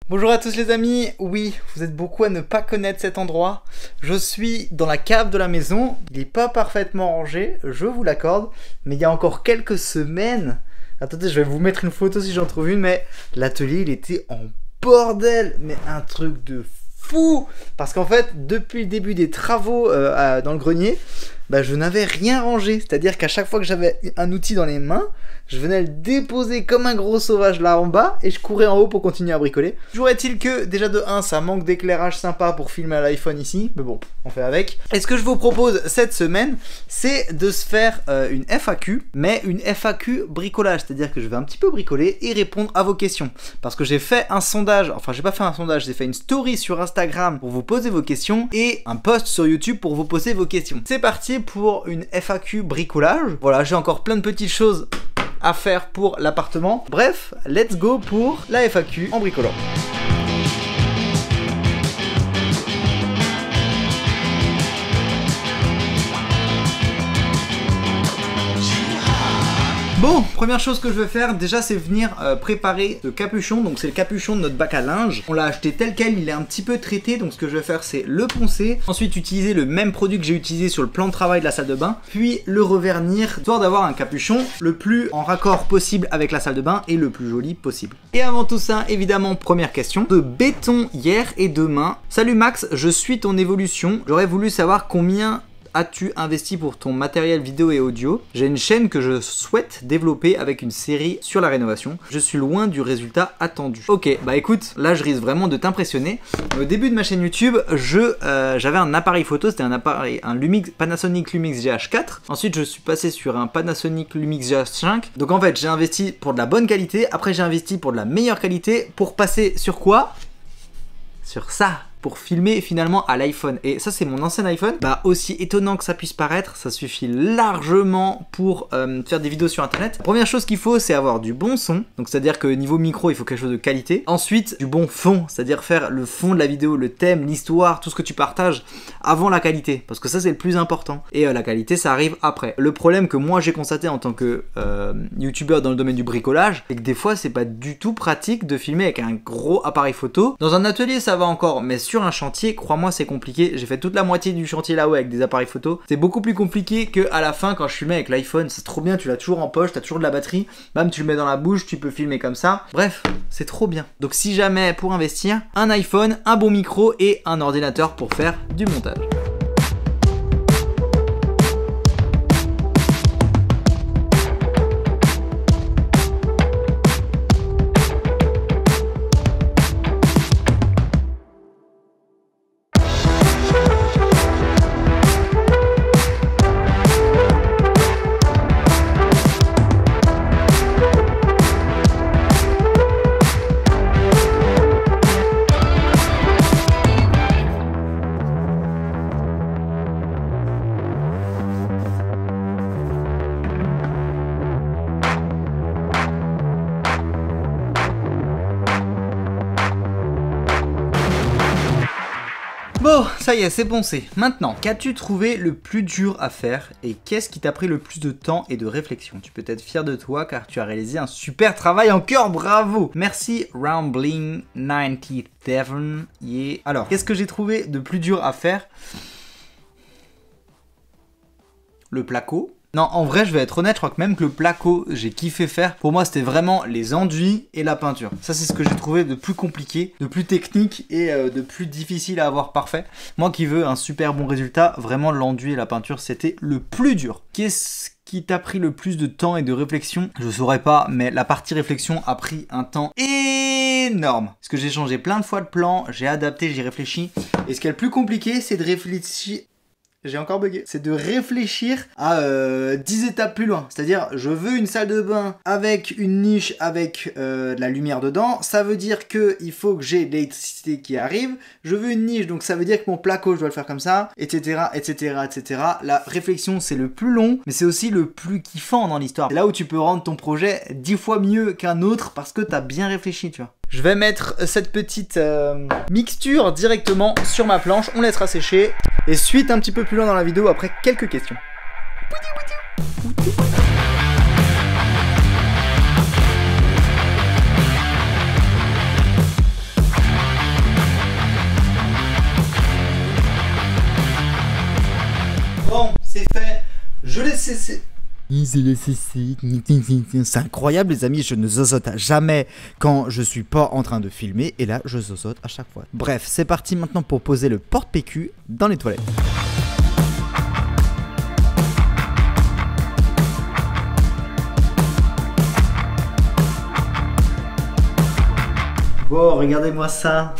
Bonjour à tous les amis, oui, vous êtes beaucoup à ne pas connaître cet endroit. Je suis dans la cave de la maison, il n'est pas parfaitement rangé, je vous l'accorde, mais il y a encore quelques semaines, attendez, je vais vous mettre une photo si j'en trouve une, mais l'atelier il était en bordel, mais un truc de fou. Parce qu'en fait, depuis le début des travaux dans le grenier, je n'avais rien rangé, c'est-à-dire qu'à chaque fois que j'avais un outil dans les mains, je venais le déposer comme un gros sauvage là en bas et je courais en haut pour continuer à bricoler. Toujours est-il que déjà de 1 ça manque d'éclairage sympa pour filmer à l'iPhone ici, mais bon, on fait avec. Et ce que je vous propose cette semaine, c'est de se faire une FAQ, mais une FAQ bricolage, c'est-à-dire que je vais un petit peu bricoler et répondre à vos questions. Parce que j'ai fait un sondage, enfin j'ai pas fait un sondage, j'ai fait une story sur Instagram pour vous poser vos questions et un post sur YouTube pour vous poser vos questions. C'est parti pour une FAQ bricolage. Voilà, j'ai encore plein de petites choses à faire pour l'appartement. Bref, let's go pour la FAQ en bricolant. Bon, première chose que je vais faire, déjà c'est venir préparer le capuchon. Donc c'est le capuchon de notre bac à linge. On l'a acheté tel quel, il est un petit peu traité. Donc ce que je vais faire c'est le poncer. Ensuite utiliser le même produit que j'ai utilisé sur le plan de travail de la salle de bain. Puis le revernir, histoire d'avoir un capuchon le plus en raccord possible avec la salle de bain et le plus joli possible. Et avant tout ça, évidemment, première question de béton hier et demain. Salut Max, je suis ton évolution. J'aurais voulu savoir combien as-tu investi pour ton matériel vidéo et audio? J'ai une chaîne que je souhaite développer avec une série sur la rénovation. Je suis loin du résultat attendu. Ok, bah écoute, là je risque vraiment de t'impressionner. Au début de ma chaîne YouTube, j'avais un appareil photo, c'était un Panasonic Lumix GH4. Ensuite, je suis passé sur un Panasonic Lumix GH5. Donc en fait, j'ai investi pour de la bonne qualité. Après, j'ai investi pour de la meilleure qualité. Pour passer sur quoi? Sur ça, pour filmer finalement à l'iPhone. Et ça c'est mon ancien iPhone. Bah aussi étonnant que ça puisse paraître, ça suffit largement pour faire des vidéos sur internet. Première chose qu'il faut, c'est avoir du bon son. Donc c'est à dire que niveau micro il faut quelque chose de qualité. Ensuite du bon fond, c'est à dire faire le fond de la vidéo, le thème, l'histoire, tout ce que tu partages avant la qualité, parce que ça c'est le plus important. Et la qualité ça arrive après. Le problème que moi j'ai constaté en tant que youtubeur dans le domaine du bricolage, c'est que des fois c'est pas du tout pratique de filmer avec un gros appareil photo. Dans un atelier ça va encore, mais sur un chantier, crois-moi c'est compliqué. J'ai fait toute la moitié du chantier là-haut avec des appareils photo. C'est beaucoup plus compliqué que à la fin quand je filmais avec l'iPhone. C'est trop bien, tu l'as toujours en poche, t'as toujours de la batterie. Même tu le mets dans la bouche, tu peux filmer comme ça. Bref, c'est trop bien. Donc si jamais pour investir, un iPhone, un bon micro et un ordinateur pour faire du montage. Bon, ça y est, c'est poncé. Maintenant, qu'as-tu trouvé le plus dur à faire et qu'est-ce qui t'a pris le plus de temps et de réflexion? Tu peux être fier de toi car tu as réalisé un super travail en cœur, bravo! Merci Rambling97, yeah. Alors, qu'est-ce que j'ai trouvé de plus dur à faire? Le placo. Non, en vrai, je vais être honnête, je crois que même que le placo, j'ai kiffé faire. Pour moi, c'était vraiment les enduits et la peinture. Ça, c'est ce que j'ai trouvé de plus compliqué, de plus technique et de plus difficile à avoir parfait. Moi qui veux un super bon résultat, vraiment l'enduit et la peinture, c'était le plus dur. Qu'est-ce qui t'a pris le plus de temps et de réflexion? Je saurais pas, mais la partie réflexion a pris un temps énorme. Parce que j'ai changé plein de fois de plan, j'ai adapté, j'ai réfléchi. Et ce qui est le plus compliqué, c'est de réfléchir... J'ai encore bugué. C'est de réfléchir à 10 étapes plus loin. C'est-à-dire, je veux une salle de bain avec une niche avec de la lumière dedans. Ça veut dire qu'il faut que j'ai de l'électricité qui arrive. Je veux une niche, donc ça veut dire que mon placo, je dois le faire comme ça, etc., etc., etc. La réflexion, c'est le plus long, mais c'est aussi le plus kiffant dans l'histoire. C'est là où tu peux rendre ton projet 10 fois mieux qu'un autre parce que t'as bien réfléchi, tu vois. Je vais mettre cette petite mixture directement sur ma planche, on laissera sécher. Et suite un petit peu plus loin dans la vidéo après quelques questions. C'est incroyable les amis, je ne zozote jamais quand je suis pas en train de filmer et là je zozote à chaque fois. Bref, c'est parti maintenant pour poser le porte-PQ dans les toilettes. Bon, regardez-moi ça.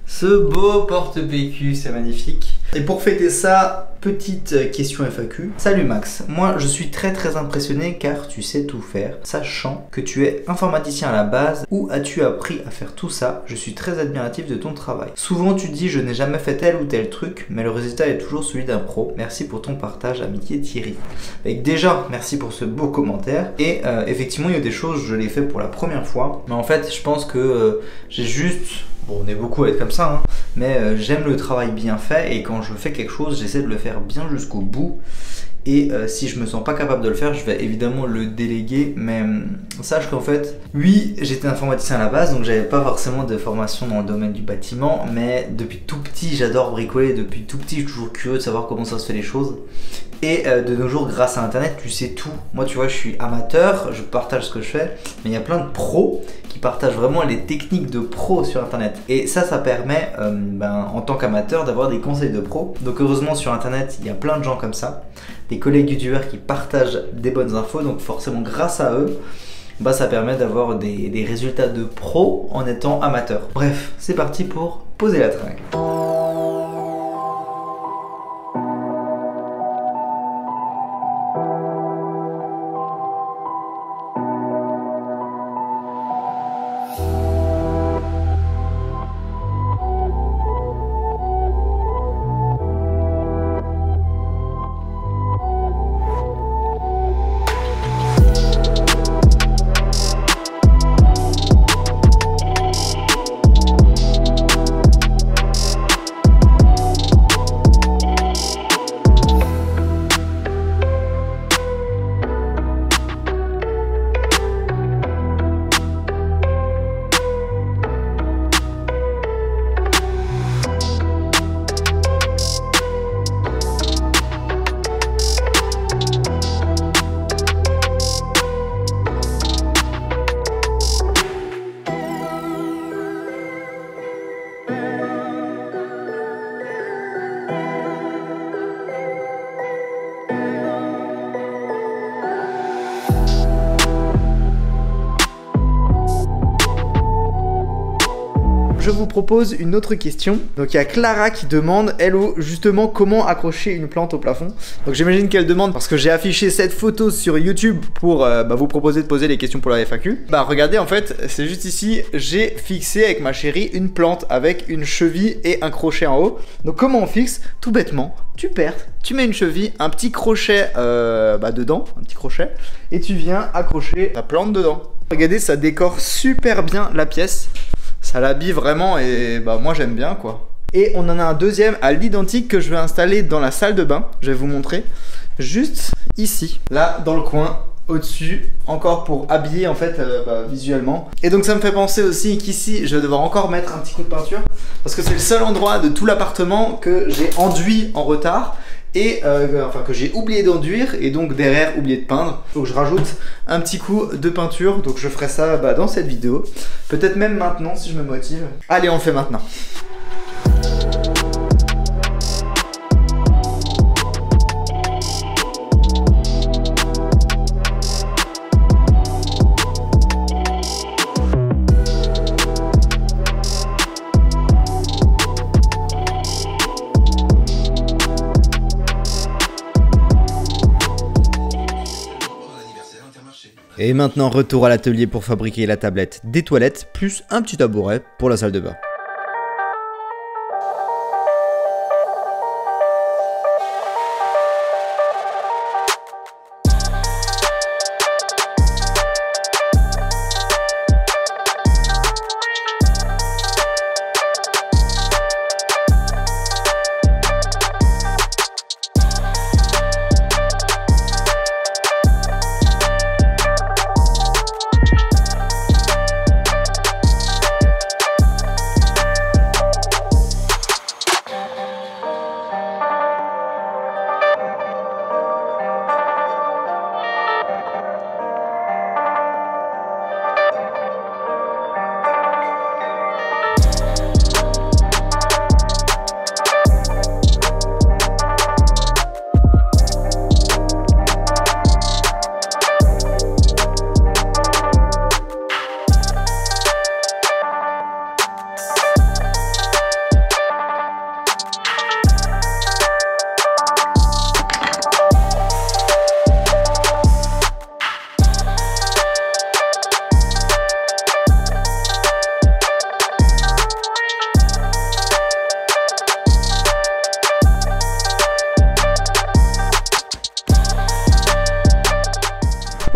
Ce beau porte-PQ, c'est magnifique. Et pour fêter ça, petite question FAQ. Salut Max, moi je suis très impressionné car tu sais tout faire, sachant que tu es informaticien à la base. Où as-tu appris à faire tout ça? Je suis très admiratif de ton travail. Souvent tu dis je n'ai jamais fait tel ou tel truc, mais le résultat est toujours celui d'un pro. Merci pour ton partage, amitié Thierry. Donc déjà, merci pour ce beau commentaire. Et effectivement, il y a des choses, je l'ai fait pour la première fois. Mais en fait, je pense que j'ai juste... Bon, on est beaucoup à être comme ça, hein, mais j'aime le travail bien fait et quand je fais quelque chose, j'essaie de le faire bien jusqu'au bout. Et si je me sens pas capable de le faire, je vais évidemment le déléguer. Mais sache qu'en fait, oui, j'étais informaticien à la base, donc j'avais pas forcément de formation dans le domaine du bâtiment. Mais depuis tout petit, j'adore bricoler. Depuis tout petit, je suis toujours curieux de savoir comment ça se fait les choses. Et de nos jours, grâce à Internet, tu sais tout. Moi, tu vois, je suis amateur, je partage ce que je fais. Mais il y a plein de pros qui partagent vraiment les techniques de pros sur Internet. Et ça permet, en tant qu'amateur, d'avoir des conseils de pros. Donc heureusement, sur Internet, il y a plein de gens comme ça. Des collègues youtubeurs qui partagent des bonnes infos. Donc forcément, grâce à eux, ça permet d'avoir des résultats de pro en étant amateur. Bref, c'est parti pour poser la tringle. Je vous propose une autre question. Donc il y a Clara qui demande, elle, justement comment accrocher une plante au plafond. Donc j'imagine qu'elle demande parce que j'ai affiché cette photo sur YouTube pour vous proposer de poser les questions pour la FAQ. Regardez, en fait, c'est juste ici, j'ai fixé avec ma chérie une plante avec une cheville et un crochet en haut. Donc comment on fixe? Tout bêtement, tu perds, tu mets une cheville, un petit crochet dedans, un petit crochet, et tu viens accrocher ta plante dedans. Regardez, ça décore super bien la pièce. Ça l'habille vraiment et moi j'aime bien quoi. Et on en a un deuxième à l'identique que je vais installer dans la salle de bain. Je vais vous montrer. Juste ici, là dans le coin, au-dessus, encore pour habiller en fait visuellement. Et donc ça me fait penser aussi qu'ici je vais devoir encore mettre un petit coup de peinture. Parce que c'est le seul endroit de tout l'appartement que j'ai enduit en retard. Et que j'ai oublié d'enduire et donc derrière oublié de peindre. Donc je rajoute un petit coup de peinture. Donc je ferai ça dans cette vidéo. Peut-être même maintenant si je me motive. Allez, on le fait maintenant. Et maintenant, retour à l'atelier pour fabriquer la tablette des toilettes, plus un petit tabouret pour la salle de bain.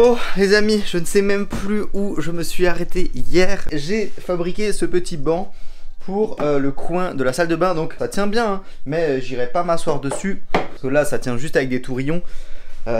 Oh les amis, je ne sais même plus où je me suis arrêté hier. J'ai fabriqué ce petit banc pour le coin de la salle de bain. Donc ça tient bien, hein, mais j'irai pas m'asseoir dessus. Parce que là ça tient juste avec des tourillons.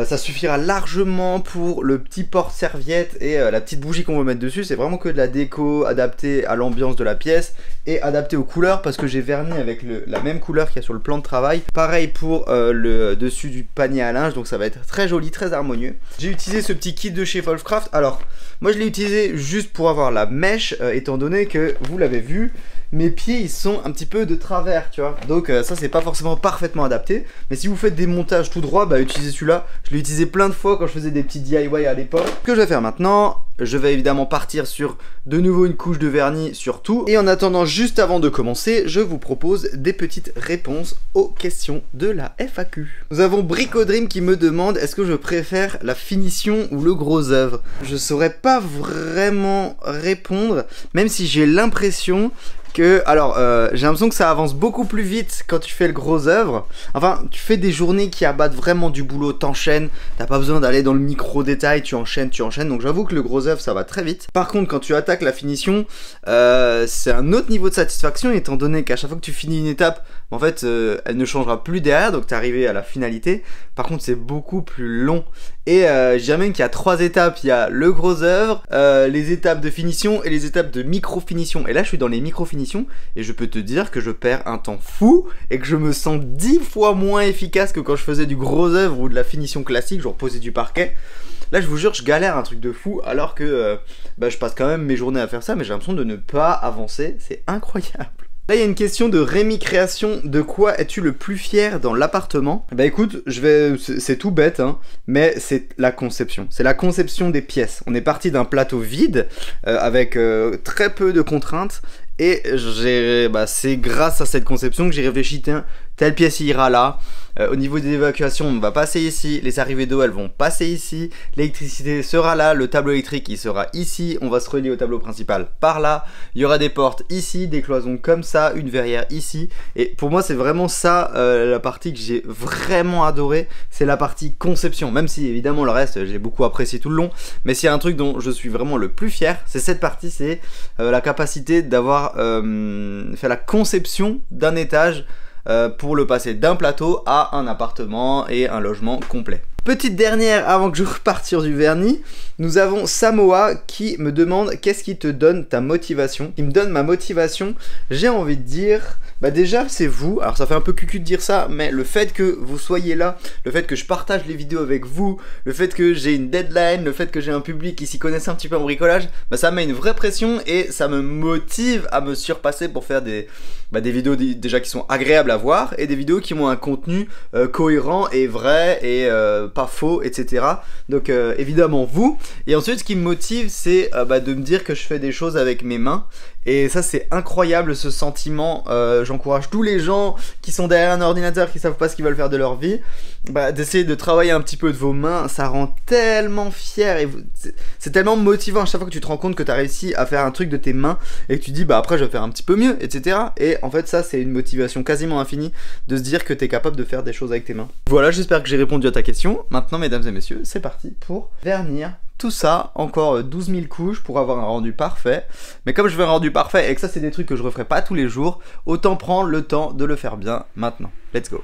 Ça suffira largement pour le petit porte-serviette et la petite bougie qu'on veut mettre dessus. C'est vraiment que de la déco adaptée à l'ambiance de la pièce et adaptée aux couleurs parce que j'ai verni avec la même couleur qu'il y a sur le plan de travail. Pareil pour le dessus du panier à linge, donc ça va être très joli, très harmonieux. J'ai utilisé ce petit kit de chez Wolfcraft. Alors, moi je l'ai utilisé juste pour avoir la mèche, étant donné que, vous l'avez vu, mes pieds ils sont un petit peu de travers, tu vois. Donc ça c'est pas forcément parfaitement adapté. Mais si vous faites des montages tout droit, bah utilisez celui-là. Je l'ai utilisé plein de fois quand je faisais des petits DIY à l'époque. Ce que je vais faire maintenant, je vais évidemment partir sur de nouveau une couche de vernis sur tout. Et en attendant, juste avant de commencer, je vous propose des petites réponses aux questions de la FAQ. Nous avons Brico Dream qui me demande est-ce que je préfère la finition ou le gros œuvre. Je saurais pas vraiment répondre, même si j'ai l'impression que, alors, j'ai l'impression que ça avance beaucoup plus vite quand tu fais le gros œuvre. Enfin, tu fais des journées qui abattent vraiment du boulot, t'enchaînes, t'as pas besoin d'aller dans le micro détail, tu enchaînes. Donc j'avoue que le gros œuvre, ça va très vite. Par contre, quand tu attaques la finition, c'est un autre niveau de satisfaction, étant donné qu'à chaque fois que tu finis une étape, en fait, elle ne changera plus derrière, donc t'es arrivé à la finalité. Par contre, c'est beaucoup plus long. Et je dirais même qu'il y a 3 étapes. Il y a le gros œuvre, les étapes de finition et les étapes de micro-finition. Et là, je suis dans les micro-finitions et je peux te dire que je perds un temps fou et que je me sens 10 fois moins efficace que quand je faisais du gros œuvre ou de la finition classique, genre poser du parquet. Là, je vous jure, je galère un truc de fou alors que je passe quand même mes journées à faire ça, mais j'ai l'impression de ne pas avancer. C'est incroyable. Là, il y a une question de Rémi Création. De quoi es-tu le plus fier dans l'appartement? Bah écoute, c'est tout bête, hein, mais c'est la conception. C'est la conception des pièces. On est parti d'un plateau vide avec très peu de contraintes. Et c'est grâce à cette conception que j'ai réfléchi, tiens, telle pièce ira là. Au niveau des évacuations, on va passer ici. Les arrivées d'eau, elles vont passer ici. L'électricité sera là. Le tableau électrique, il sera ici. On va se relier au tableau principal par là. Il y aura des portes ici, des cloisons comme ça, une verrière ici. Et pour moi, c'est vraiment ça la partie que j'ai vraiment adoré. C'est la partie conception. Même si, évidemment, le reste, j'ai beaucoup apprécié tout le long. Mais s'il y a un truc dont je suis vraiment le plus fier, c'est cette partie. C'est la capacité d'avoir fait la conception d'un étage pour le passer d'un plateau à un appartement et un logement complet. Petite dernière avant que je reparte sur du vernis, nous avons Samoa qui me demande qu'est-ce qui te donne ta motivation. Qui me donne ma motivation, j'ai envie de dire, bah déjà c'est vous. Alors ça fait un peu cucu de dire ça, mais le fait que vous soyez là, le fait que je partage les vidéos avec vous, le fait que j'ai une deadline, le fait que j'ai un public qui s'y connaisse un petit peu en bricolage, bah ça met une vraie pression et ça me motive à me surpasser pour faire des vidéos déjà qui sont agréables à voir et des vidéos qui ont un contenu cohérent et vrai et pas faux, etc. Donc évidemment vous. Et ensuite ce qui me motive c'est de me dire que je fais des choses avec mes mains. Et ça c'est incroyable ce sentiment. J'encourage tous les gens qui sont derrière un ordinateur, qui savent pas ce qu'ils veulent faire de leur vie, d'essayer de travailler un petit peu de vos mains. Ça rend tellement fier et c'est tellement motivant à chaque fois que tu te rends compte que tu as réussi à faire un truc de tes mains et que tu dis après je vais faire un petit peu mieux, etc. Et en fait ça c'est une motivation quasiment infinie de se dire que tu es capable de faire des choses avec tes mains. Voilà, j'espère que j'ai répondu à ta question. Maintenant mesdames et messieurs, c'est parti pour vernir tout ça, encore 12 000 couches pour avoir un rendu parfait. Mais comme je veux un rendu parfait et que ça c'est des trucs que je referai pas tous les jours, autant prendre le temps de le faire bien maintenant. Let's go.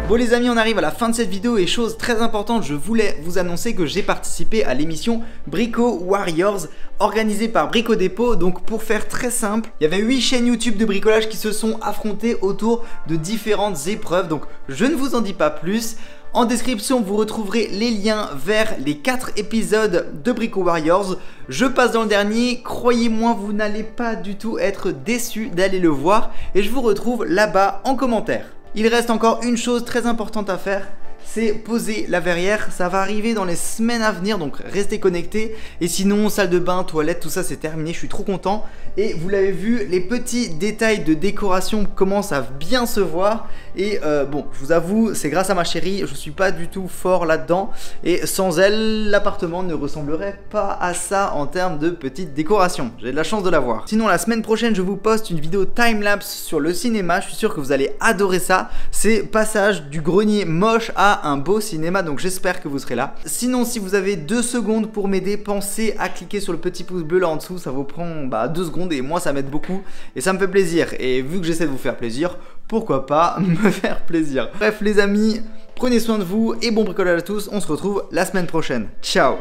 Bon les amis, on arrive à la fin de cette vidéo et chose très importante, je voulais vous annoncer que j'ai participé à l'émission Brico Warriors organisée par Brico Dépôt. Donc pour faire très simple, il y avait 8 chaînes YouTube de bricolage qui se sont affrontées autour de différentes épreuves. Donc je ne vous en dis pas plus. En description, vous retrouverez les liens vers les 4 épisodes de Brico Warriors. Je passe dans le dernier, croyez-moi, vous n'allez pas du tout être déçus d'aller le voir et je vous retrouve là-bas en commentaire. Il reste encore une chose très importante à faire, c'est poser la verrière. Ça va arriver dans les semaines à venir, donc restez connectés. Et sinon, salle de bain, toilette, tout ça c'est terminé, je suis trop content. Et vous l'avez vu, les petits détails de décoration commencent à bien se voir. Et bon, je vous avoue, c'est grâce à ma chérie, je suis pas du tout fort là-dedans. Et sans elle, l'appartement ne ressemblerait pas à ça en termes de petite décoration. J'ai de la chance de l'avoir. Sinon, la semaine prochaine, je vous poste une vidéo timelapse sur le cinéma. Je suis sûr que vous allez adorer ça. C'est passage du grenier moche à un beau cinéma, donc j'espère que vous serez là. Sinon, si vous avez 2 secondes pour m'aider, pensez à cliquer sur le petit pouce bleu là en dessous. Ça vous prend 2 secondes et moi ça m'aide beaucoup et ça me fait plaisir. Et vu que j'essaie de vous faire plaisir, pourquoi pas me faire plaisir. Bref les amis, prenez soin de vous et bon bricolage à tous. On se retrouve la semaine prochaine. Ciao.